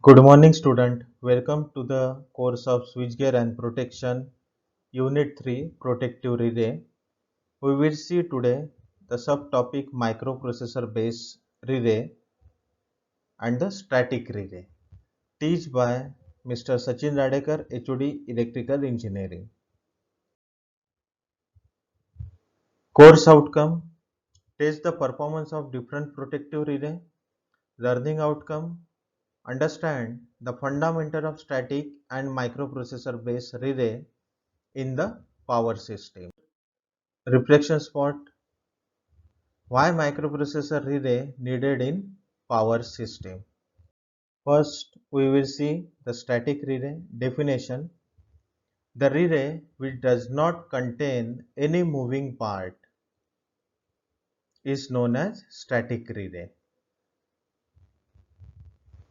Good morning, student. Welcome to the course of Switchgear and Protection, Unit 3, Protective Relay. We will see today the subtopic microprocessor based relay and the static relay. Teach by Mr. Sachin Radekar, HOD Electrical Engineering. Course outcome: test the performance of different protective relay. Learning outcome: understand the fundamental of static and microprocessor based relay in the power system. Reflection spot: why microprocessor relay needed in power system? First, we will see the static relay definition. The relay which does not contain any moving part is known as static relay.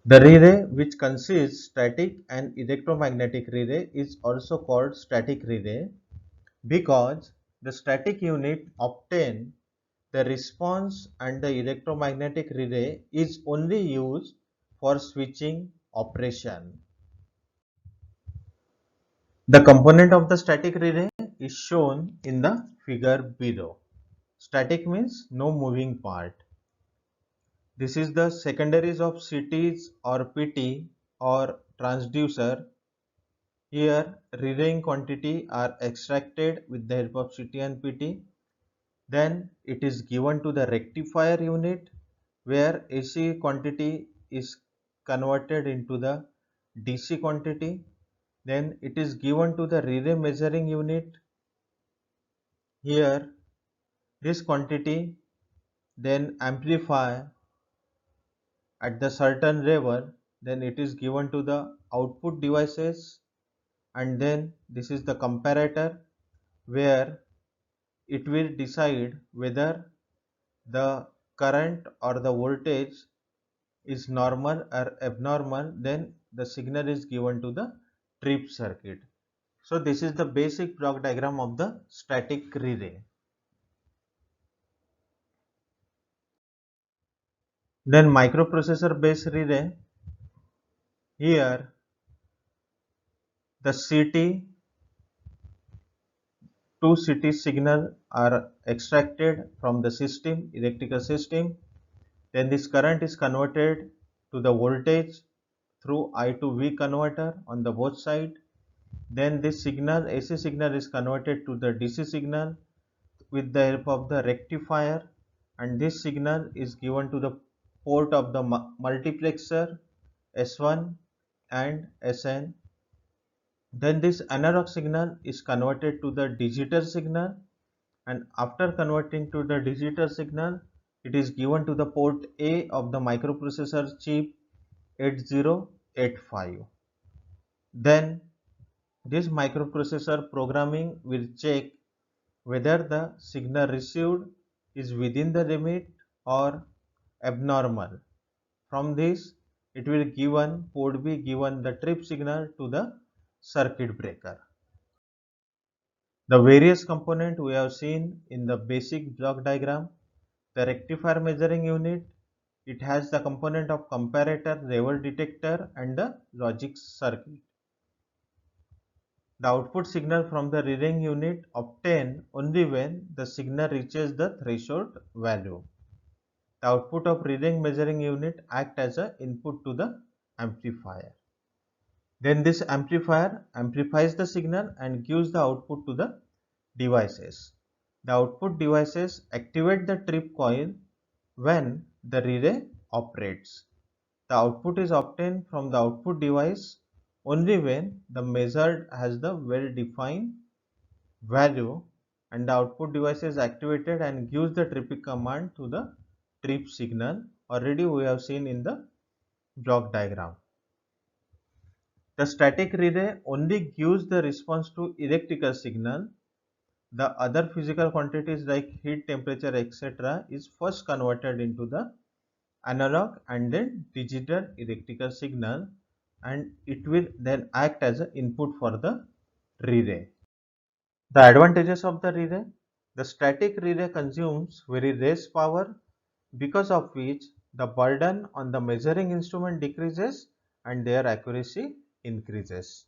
The relay which consists static and electromagnetic relay is also called static relay because the static unit obtain the response and the electromagnetic relay is only used for switching operation. The component of the static relay is shown in the figure below. Static means no moving part. This is the secondaries of CTs or PT or transducer. Here relaying quantity are extracted with the help of CT and PT. Then it is given to the rectifier unit where AC quantity is converted into the DC quantity. Then it is given to the relay measuring unit. Here this quantity then amplify at the certain level, then it is given to the output devices, and then this is the comparator where it will decide whether the current or the voltage is normal or abnormal. Then the signal is given to the trip circuit. So this is the basic block diagram of the static relay. Then microprocessor based relay. Here the CT, two CT signal are extracted from the system, electrical system. Then this current is converted to the voltage through I to V converter on the both side. Then this signal, AC signal, is converted to the DC signal with the help of the rectifier, and this signal is given to the port of the multiplexer S1 and Sn. Then this analog signal is converted to the digital signal, and after converting to the digital signal, it is given to the port A of the microprocessor chip 8085. Then this microprocessor programming will check whether the signal received is within the limit or abnormal. From this, it will given port B given the trip signal to the circuit breaker. The various component we have seen in the basic block diagram. The rectifier measuring unit, it has the component of comparator, level detector and the logic circuit. The output signal from the reading unit obtained only when the signal reaches the threshold value. The output of reading measuring unit act as an input to the amplifier. Then this amplifier amplifies the signal and gives the output to the devices. The output devices activate the trip coil when the relay operates. The output is obtained from the output device only when the measured has the well-defined value, and the output device is activated and gives the tripping command to the trip signal. Already we have seen in the block diagram. The static relay only gives the response to electrical signal. The other physical quantities like heat, temperature, etc. is first converted into the analog and then digital electrical signal, and it will then act as an input for the relay. The advantages of the relay: the static relay consumes very less power, because of which the burden on the measuring instrument decreases and their accuracy increases.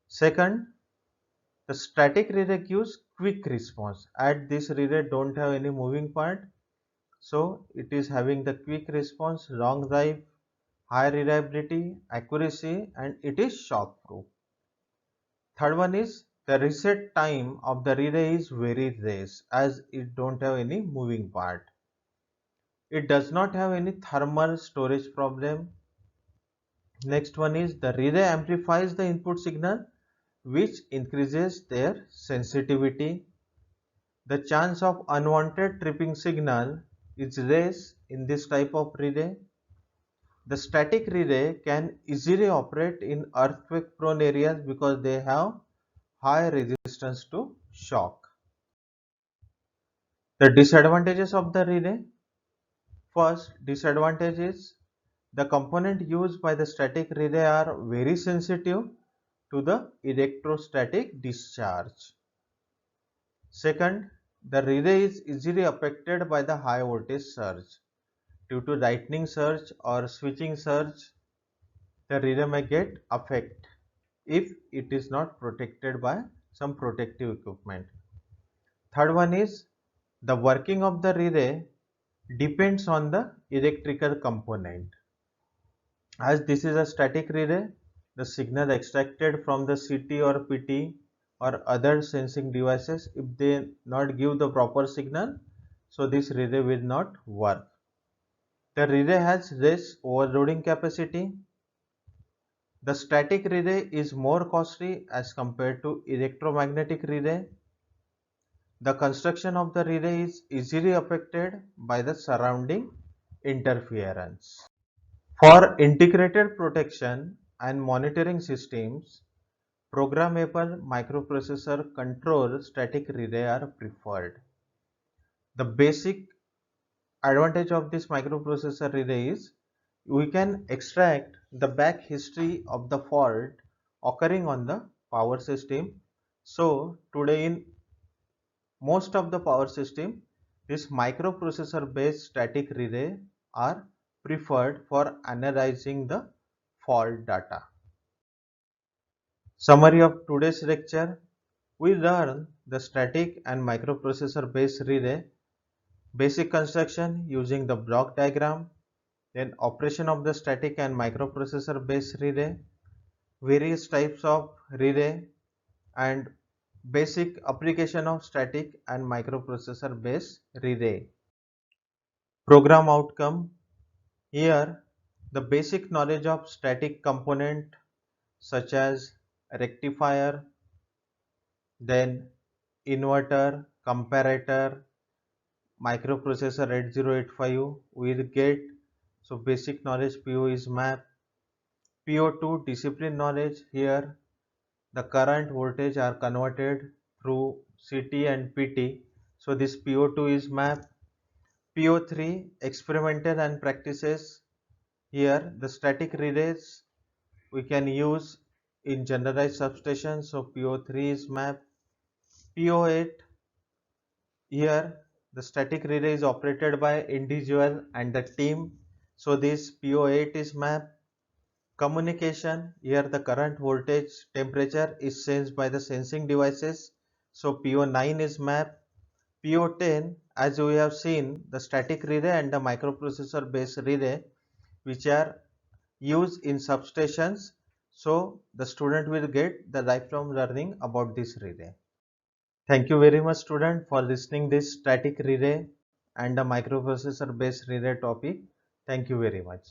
Second, the static relay gives quick response. At this relay don't have any moving part, so it is having the quick response, long life, high reliability, accuracy, and it is shock proof. Third one is the reset time of the relay is very less as it don't have any moving part. It does not have any thermal storage problem. Next one is the relay amplifies the input signal which increases their sensitivity. The chance of unwanted tripping signal is less in this type of relay. The static relay can easily operate in earthquake prone areas because they have high resistance to shock. The disadvantages of the relay. First disadvantage is the component used by the static relay are very sensitive to the electrostatic discharge. Second, the relay is easily affected by the high voltage surge. Due to lightning surge or switching surge, the relay may get affected if it is not protected by some protective equipment. Third one is the working of the relay depends on the electrical component. As this is a static relay, the signal extracted from the CT or PT or other sensing devices, if they not give the proper signal, so this relay will not work. The relay has less overloading capacity. The static relay is more costly as compared to electromagnetic relay. The construction of the relay is easily affected by the surrounding interference. For integrated protection and monitoring systems, programmable microprocessor control static relay are preferred. The basic advantage of this microprocessor relay is we can extract the back history of the fault occurring on the power system. So today in most of the power system, this microprocessor based static relay are preferred for analyzing the fault data. Summary of today's lecture. We learn the static and microprocessor based relay, basic construction using the block diagram, then operation of the static and microprocessor based relay, various types of relay, and basic application of static and microprocessor based relay. Program outcome. Here the basic knowledge of static component such as rectifier, then inverter, comparator, microprocessor 8085 will get. So basic knowledge PO is map. PO2 discipline knowledge. Here the current voltage are converted through CT and PT. So this PO2 is map. PO3 experimental and practices. Here the static relays we can use in generalized substations. So PO3 is map. PO8, here the static relay is operated by individual and the team. So this PO8 is map. Communication, here the current voltage temperature is sensed by the sensing devices. So PO9 is map. PO10, as we have seen, the static relay and the microprocessor based relay which are used in substations. So the student will get the lifelong learning about this relay. Thank you very much student for listening this static relay and the microprocessor based relay topic. Thank you very much.